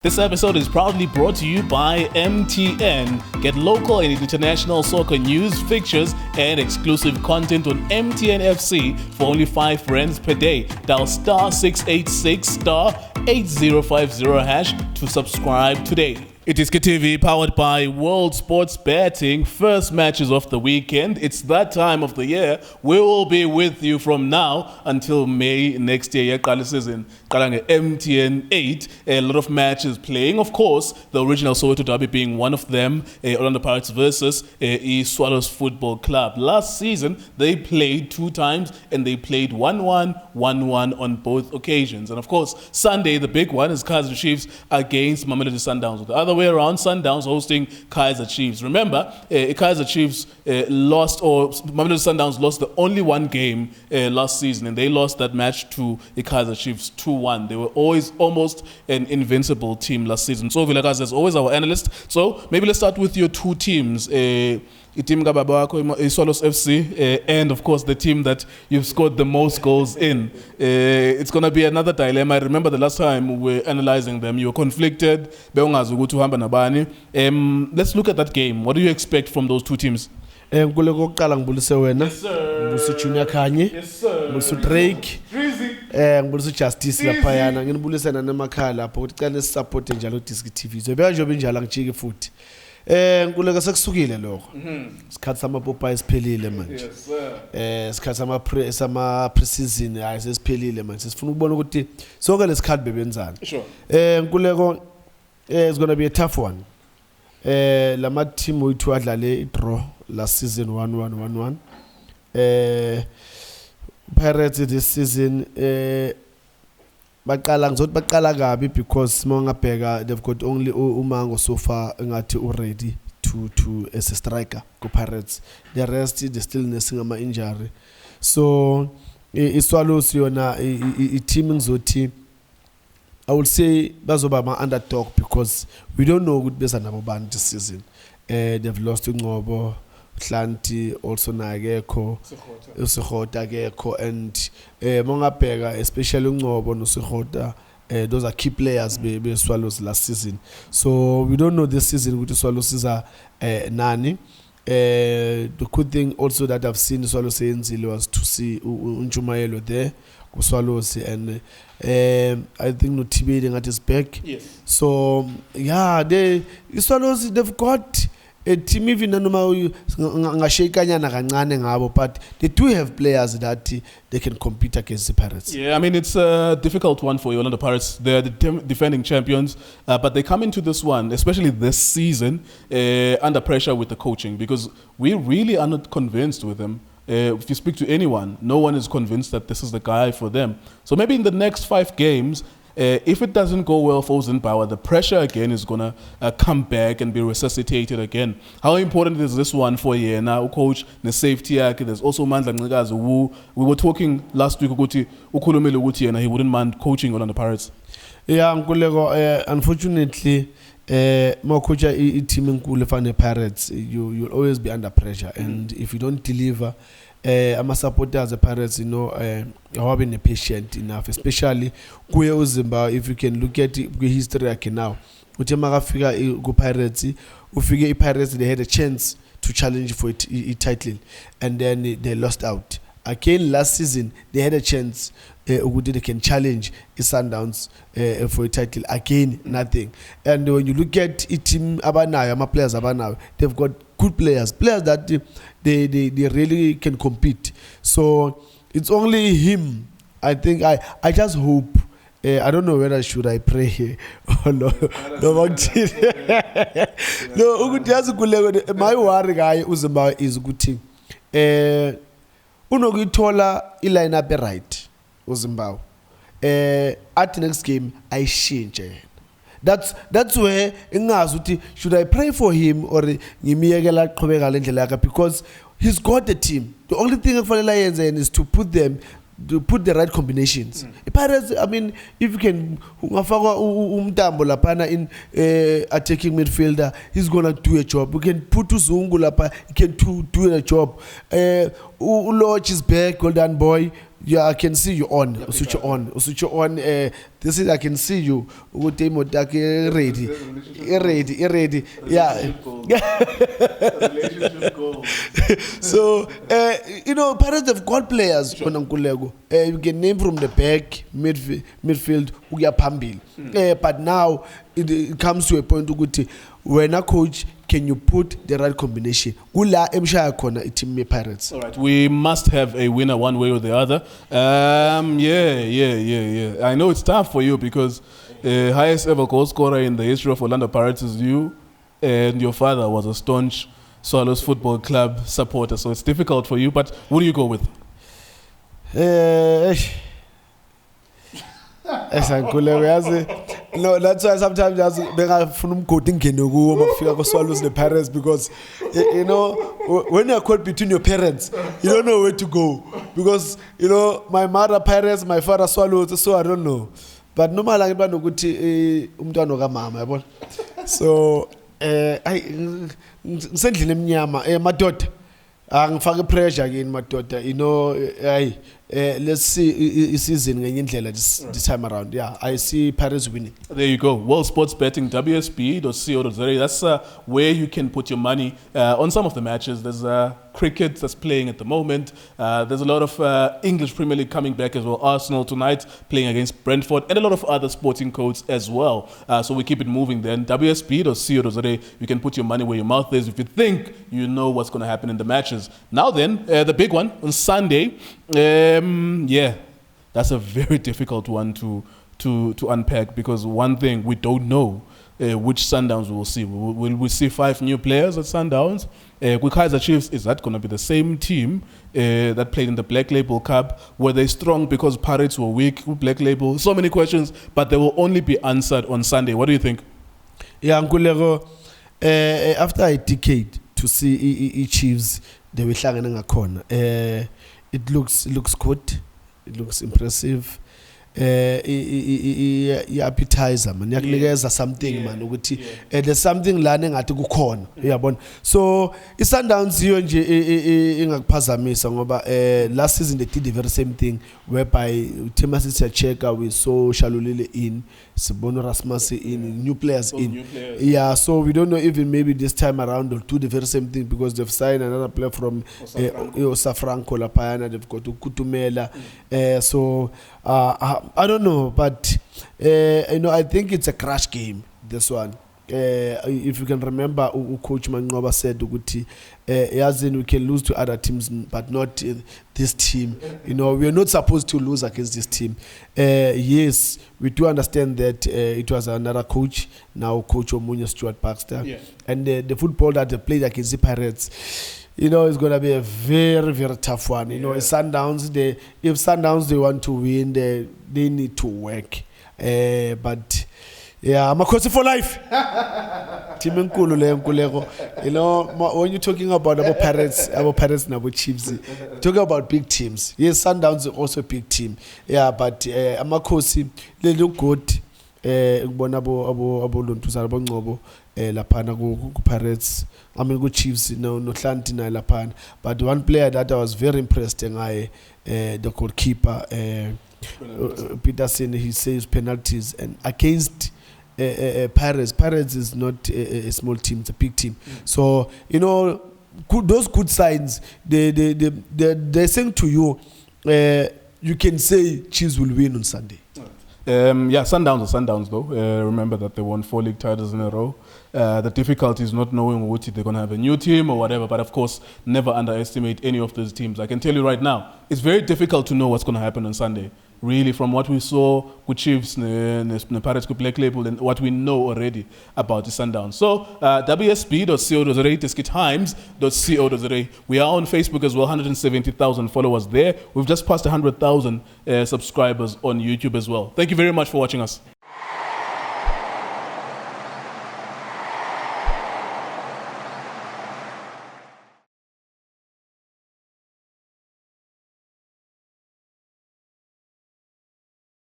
This episode is proudly brought to you by MTN. Get local and international soccer news, fixtures, and exclusive content on MTN FC for only R5 per day. Dial star 686 star 8050 hash to subscribe today. iDiskiTV powered by World Sports Betting. First matches of the weekend. It's that time of the year. We will be with you from now until May next year. Season MTN 8. A lot of matches playing. Of course, the original Soweto derby being one of them. Orlando Pirates versus Swallows Football Club. Last season, they played 2 times and they played 1-1, 1-1 on both occasions. And of course, Sunday, the big one is Kaizer Chiefs against Mamelodi Sundowns. The other way around, Sundowns hosting Kaizer Chiefs. Remember, Kaizer Chiefs lost, or Mamelodi Sundowns lost the only one game last season, and they lost that match to the Kaizer Chiefs 2-1. They were always almost an invincible team last season. Tso Vilakazi is always our analyst. So maybe let's start with your 2 teams. Team Swallows FC, and of course the team that you've scored the most goals in. It's going to be another dilemma. I remember the last time we were analyzing them, you were conflicted. Let's look at that game. What do you expect from those 2 teams? Yes, sir. Drake. Ngibulisa Justice laphayana nginibulisa nanemakhala lapho ukuthi cela support njalo iDiskiTV so beyanjobe njalo ngijike futhi nkuleka sekusukile lokho isikhathi samapopeye siphelile manje Yes sir isikhathi sama pre-season hayi sesiphelile manje sifuna ukubona ukuthi sonke lesikhathi bebenzani sure nkuleko it's going to be a tough one lama team wethu adlale draw last season 1-1 Pirates this season baqala kabi because mangabheka they've got only uMango so far ngathi already to as a striker ku Pirates. The rest they still nursing ama injury, so iSwallows yona team ngizothi I would say bazoba ama underdog because we don't know ukuthi besa nabo bani this season. They've lost uNqobo Hlanti also nakekho uSikhota akekho and mongabheka especially uNqobo noSikhota those are key players be Swallows last season, so we don't know this season ukuthi Swallows is nani. The good thing also that I've seen Swallows yenzile was to see uNjumayelo there ku Swallows, and I think no Tibedi at his back. Yes. So yeah, Swallows they've got a team even ngashayikanyana kancane ngabo, but they do have players that they can compete against the Pirates. Yeah, I mean it's a difficult one for Orlando Pirates. They're the defending champions, but they come into this one, especially this season, under pressure with the coaching because we really are not convinced with them. If you speak to anyone, no one is convinced that this is the guy for them. So maybe in the next 5 games, if it doesn't go well for Zimbabwe, the pressure again is going to come back and be resuscitated again. How important is this one for you? Now, coach, the safety, there's also Mandla Ncikazi who we were talking last week about he wouldn't mind coaching on the Pirates. Yeah, unfortunately, more coach a team in Kulefane Pirates, you'll always be under pressure, and if you don't deliver, I'm a supporter as a Pirates, how being patient enough, especially kuye Zimbabwe. If you can look at the history now, uTemaka figure go Pirates, ufike Pirates they had a chance to challenge for a title, and then they lost out. Again last season they had a chance they can challenge Sundowns for a title. Again nothing. And when you look at a team abanayo, my players abanayo, they've got good players that they really can compete. So it's only him. I think I just hope. I don't know whether should I pray here or no. My worry guy Uzimba is good team. Unokuyithola ilineup right uZimbabwe. At next game I change. That's where ingazi ukuthi should I pray for him or ngimiyekela aqhubeka le ndlela yakhe, because he's got the team. The only thing ekufanele ayenze is to put the right combinations. Pirates, I mean, if you can ungafaka umtambo lapana in attacking midfielder, he's gonna do a job. We can put Uzungu lapa, he can do a job. Uloch is back, well done boy. Yeah, I can see you on. Switch on. Switch on. This is I can see you. Ready. Yeah. So Pirates have got players. You can name from the back, midfield, but now it comes to a point when a coach, can you put the right combination? Team Pirates. All right, we must have a winner one way or the other. Yeah. I know it's tough for you because highest ever goal scorer in the history of Orlando Pirates is you, and your father was a staunch Swallows Football Club supporter, so it's difficult for you. But what do you go with? No, that's why sometimes from quoting Swallows the parents, because when you're caught between your parents, you don't know where to go, because my mother parents, my father Swallows, so I don't know. But no matter so my daughter, I'm pressure again, my daughter. Let's see season this time around. Yeah, I see Paris winning. There you go. World Sports Betting, WSB.co.za. That's where you can put your money on some of the matches. There's cricket that's playing at the moment. There's a lot of English Premier League coming back as well. Arsenal tonight playing against Brentford, and a lot of other sporting codes as well. So we keep it moving then. WSB.co.za. You can put your money where your mouth is if you think you know what's going to happen in the matches. Now then, the big one on Sunday. Yeah, that's a very difficult one to unpack, because one thing we don't know which Sundowns we will see. Will we see 5 new players at Sundowns? With Kaizer Chiefs, is that going to be the same team that played in the Black Label Cup? Were they strong because Pirates were weak with Black Label? So many questions, but they will only be answered on Sunday. What do you think? Yeah, Nkulego, after a decade to see Chiefs, they will it looks good. It looks impressive. Appetizer man, yakunikeza something man ukuthi there's something la engathi kukhona, uyabona. So iSundowns iyo nje engakuphazamisa ngoba last season they did the very same thing, whereby Thomas Cheka, we saw Shalulile in, Sibono Rasmus in, new players in. Yeah, so we don't know even maybe this time around they'll do the very same thing, because they've signed another player from Osafranco Lapayana, they've got Kutumela. So I don't know, but I think it's a crash game, this one. If you can remember, Coach Mangoba said we can lose to other teams, but not this team. We are not supposed to lose against this team. Yes, we do understand that it was another coach, now Coach Omunya Stuart Baxter, and the football that they played against the Pirates, it's going to be a very, very tough one. Sundowns, if Sundowns they want to win, they need to work. But yeah, I'm a coach for life. Team Nkulego. When you're talking about our Pirates and our Chiefs, talking about big teams. Yes, Sundowns is also a big team. Yeah, but I'm a coach. They look good. Lapana go Pirates, I mean go Chiefs, no Atlantina Lapana. But one player that I was very impressed in, the goalkeeper Peterson, he saves penalties, and against Pirates is not a small team, it's a big team. So those good signs, they saying to you, you can say Chiefs will win on Sunday. Sundowns are Sundowns though. Remember that they won 4 league titles in a row. The difficulty is not knowing which they're going to have a new team or whatever, but of course, never underestimate any of those teams. I can tell you right now, it's very difficult to know what's going to happen on Sunday. Really, from what we saw with Chiefs, the Pirates, Black Label, and what we know already about the Sundowns. So, WSB.co.za, iDiskiTV.co.za. We are on Facebook as well, 170,000 followers there. We've just passed 100,000 subscribers on YouTube as well. Thank you very much for watching us.